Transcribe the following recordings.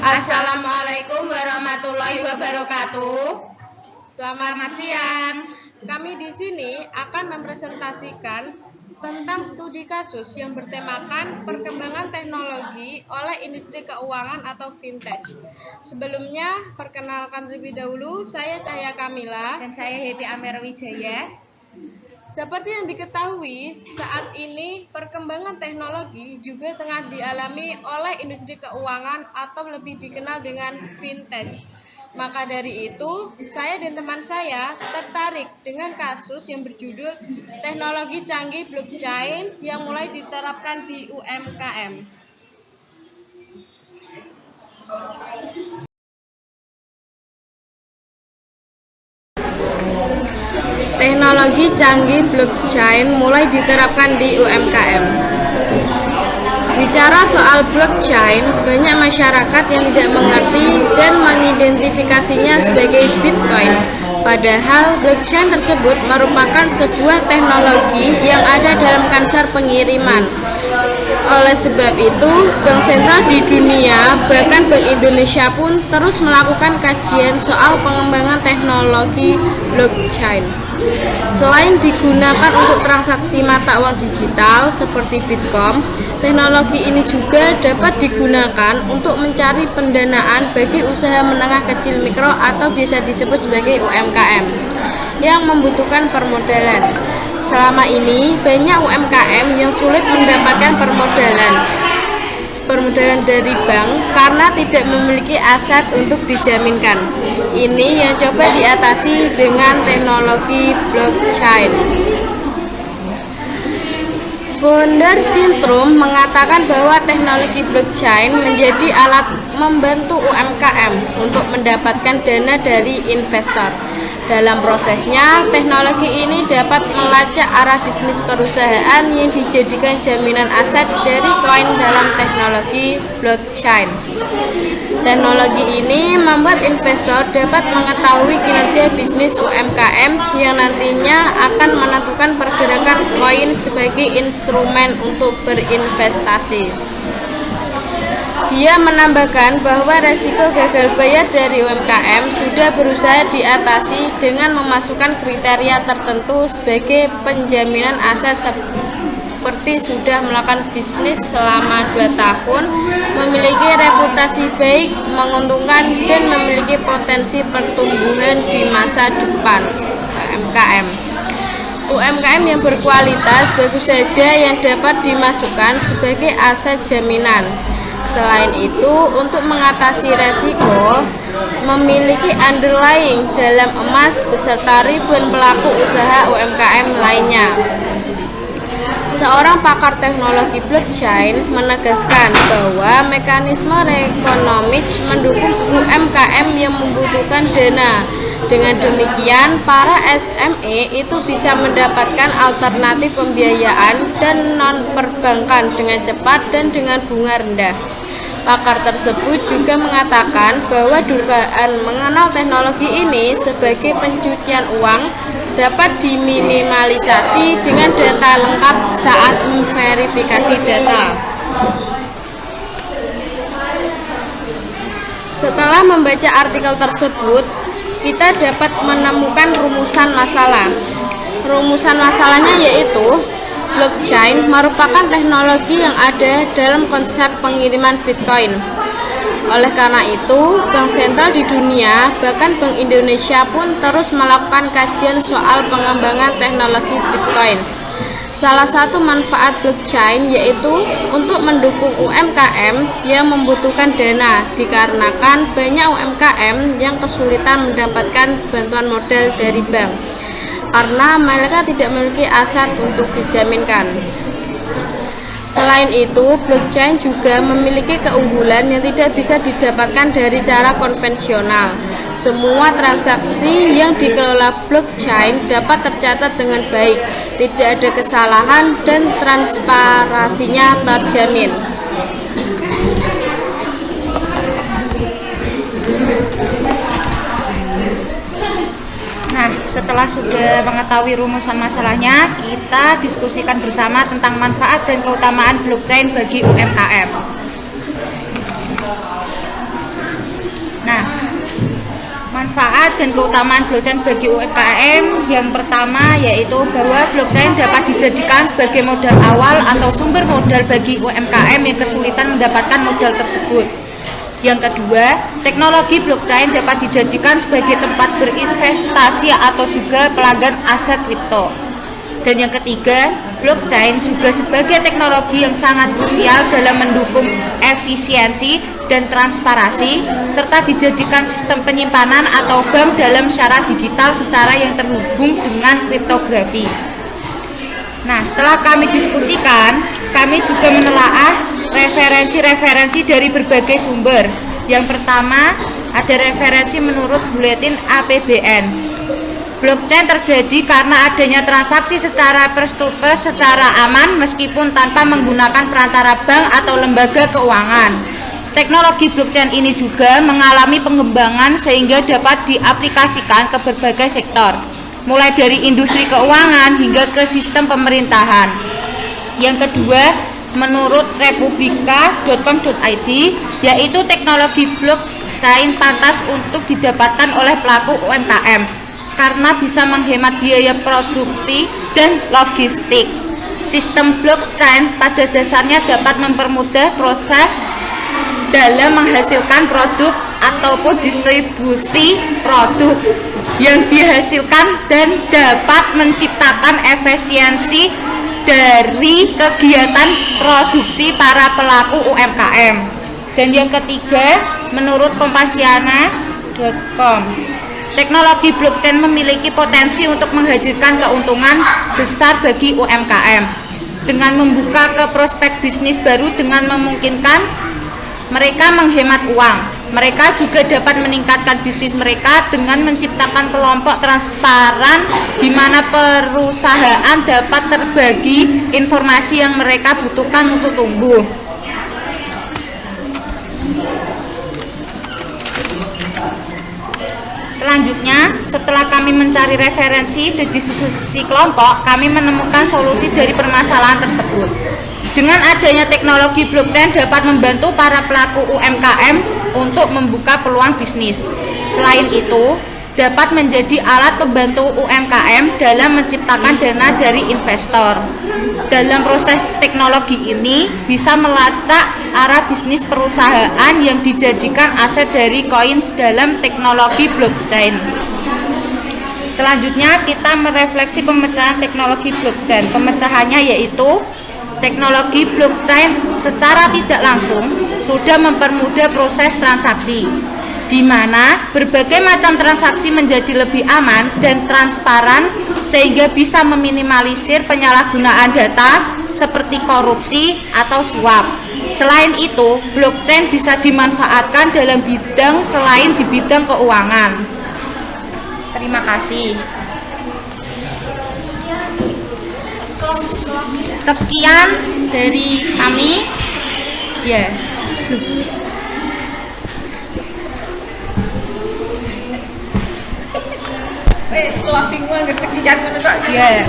Assalamualaikum warahmatullahi wabarakatuh. Selamat siang. Kami di sini akan mempresentasikan tentang studi kasus yang bertemakan perkembangan teknologi oleh industri keuangan atau fintech. Sebelumnya, perkenalkan terlebih dahulu, saya Cahya Kamila Dan saya Happy Amer Wijaya. Seperti yang diketahui, saat ini perkembangan teknologi juga tengah dialami oleh industri keuangan atau lebih dikenal dengan fintech. Maka dari itu, saya dan teman saya tertarik dengan kasus yang berjudul Teknologi Canggih Blockchain yang mulai diterapkan di UMKM. Teknologi canggih blockchain mulai diterapkan di UMKM. Bicara soal blockchain, banyak masyarakat yang tidak mengerti dan mengidentifikasinya sebagai Bitcoin. Padahal blockchain tersebut merupakan sebuah teknologi yang ada dalam konser pengiriman. Oleh sebab itu, bank sentral di dunia, bahkan Bank Indonesia pun terus melakukan kajian soal pengembangan teknologi blockchain. Selain digunakan untuk transaksi mata uang digital seperti Bitcoin, teknologi ini juga dapat digunakan untuk mencari pendanaan bagi usaha menengah kecil mikro atau biasa disebut sebagai UMKM yang membutuhkan permodalan. Selama ini banyak UMKM yang sulit mendapatkan permodalan dari bank karena tidak memiliki aset untuk dijaminkan. Ini yang coba diatasi dengan teknologi blockchain. Founder Syntrum mengatakan bahwa teknologi blockchain menjadi alat membantu UMKM untuk mendapatkan dana dari investor. Dalam prosesnya, teknologi ini dapat melacak arah bisnis perusahaan yang dijadikan jaminan aset dari koin dalam teknologi blockchain. Teknologi ini membuat investor dapat mengetahui kinerja bisnis UMKM yang nantinya akan menentukan pergerakan koin sebagai instrumen untuk berinvestasi. Dia menambahkan bahwa resiko gagal bayar dari UMKM sudah berusaha diatasi dengan memasukkan kriteria tertentu sebagai penjaminan aset seperti sudah melakukan bisnis selama 2 tahun, memiliki reputasi baik, menguntungkan, dan memiliki potensi pertumbuhan di masa depan. UMKM yang berkualitas bagus saja yang dapat dimasukkan sebagai aset jaminan. Selain itu, untuk mengatasi resiko, memiliki underlying dalam emas beserta ribuan pelaku usaha UMKM lainnya. Seorang pakar teknologi blockchain menegaskan bahwa mekanisme Reconomics mendukung UMKM yang membutuhkan dana. Dengan demikian, para SME itu bisa mendapatkan alternatif pembiayaan dan non-perbankan dengan cepat dan dengan bunga rendah. Pakar tersebut juga mengatakan bahwa dugaan mengenal teknologi ini sebagai pencucian uang dapat diminimalisasi dengan data lengkap saat memverifikasi data. Setelah membaca artikel tersebut, kita dapat menemukan rumusan masalah. Rumusan masalahnya yaitu blockchain merupakan teknologi yang ada dalam konsep pengiriman Bitcoin. Oleh karena itu, bank sentral di dunia, bahkan Bank Indonesia pun terus melakukan kajian soal pengembangan teknologi Bitcoin. Salah satu manfaat blockchain yaitu untuk mendukung UMKM yang membutuhkan dana, dikarenakan banyak UMKM yang kesulitan mendapatkan bantuan modal dari bank karena mereka tidak memiliki aset untuk dijaminkan. Selain itu, blockchain juga memiliki keunggulan yang tidak bisa didapatkan dari cara konvensional. Semua transaksi yang dikelola blockchain dapat tercatat dengan baik, tidak ada kesalahan, dan transparansinya terjamin. Setelah sudah mengetahui rumusan masalahnya, kita diskusikan bersama tentang manfaat dan keutamaan blockchain bagi UMKM. Manfaat dan keutamaan blockchain bagi UMKM yang pertama yaitu bahwa blockchain dapat dijadikan sebagai modal awal atau sumber modal bagi UMKM yang kesulitan mendapatkan modal tersebut. Yang kedua, teknologi blockchain dapat dijadikan sebagai tempat berinvestasi atau juga pelanggan aset kripto. Dan yang ketiga, blockchain juga sebagai teknologi yang sangat krusial dalam mendukung efisiensi dan transparansi serta dijadikan sistem penyimpanan atau bank dalam syarat digital secara yang terhubung dengan kriptografi. Nah, setelah kami diskusikan, kami juga menelaah referensi-referensi dari berbagai sumber. Yang pertama, ada referensi menurut Buletin APBN. Blockchain terjadi karena adanya transaksi secara peer-to-peer secara aman meskipun tanpa menggunakan perantara bank atau lembaga keuangan. Teknologi blockchain ini juga mengalami pengembangan sehingga dapat diaplikasikan ke berbagai sektor, mulai dari industri keuangan hingga ke sistem pemerintahan. Yang kedua, menurut republika.com.id, yaitu teknologi blockchain pantas untuk didapatkan oleh pelaku UMKM karena bisa menghemat biaya produksi dan logistik. Sistem blockchain pada dasarnya dapat mempermudah proses dalam menghasilkan produk ataupun distribusi produk yang dihasilkan dan dapat menciptakan efisiensi dari kegiatan produksi para pelaku UMKM. Dan yang ketiga, menurut kompasiana.com, teknologi blockchain memiliki potensi untuk menghadirkan keuntungan besar bagi UMKM dengan membuka ke prospek bisnis baru dengan memungkinkan mereka menghemat uang. Mereka juga dapat meningkatkan bisnis mereka dengan menciptakan kelompok transparan di mana perusahaan dapat terbagi informasi yang mereka butuhkan untuk tumbuh. Selanjutnya, setelah kami mencari referensi dan diskusi kelompok, kami menemukan solusi dari permasalahan tersebut. Dengan adanya teknologi blockchain dapat membantu para pelaku UMKM untuk membuka peluang bisnis. Selain itu, dapat menjadi alat pembantu UMKM dalam menciptakan dana dari investor. Dalam proses teknologi ini bisa melacak arah bisnis perusahaan yang dijadikan aset dari koin dalam teknologi blockchain. Selanjutnya kita merefleksi pemecahan teknologi blockchain. Pemecahannya yaitu teknologi blockchain secara tidak langsung sudah mempermudah proses transaksi, di mana berbagai macam transaksi menjadi lebih aman dan transparan sehingga bisa meminimalisir penyalahgunaan data seperti korupsi atau suap. Selain itu, blockchain bisa dimanfaatkan dalam bidang selain di bidang keuangan. Terima kasih. Sekian dari kami. Ya. Closing mah nggak sekian menurut. Ya.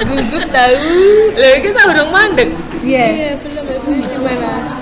Gugup tahu. Lah kita udah mandek. Iya. Iya, belum gimana?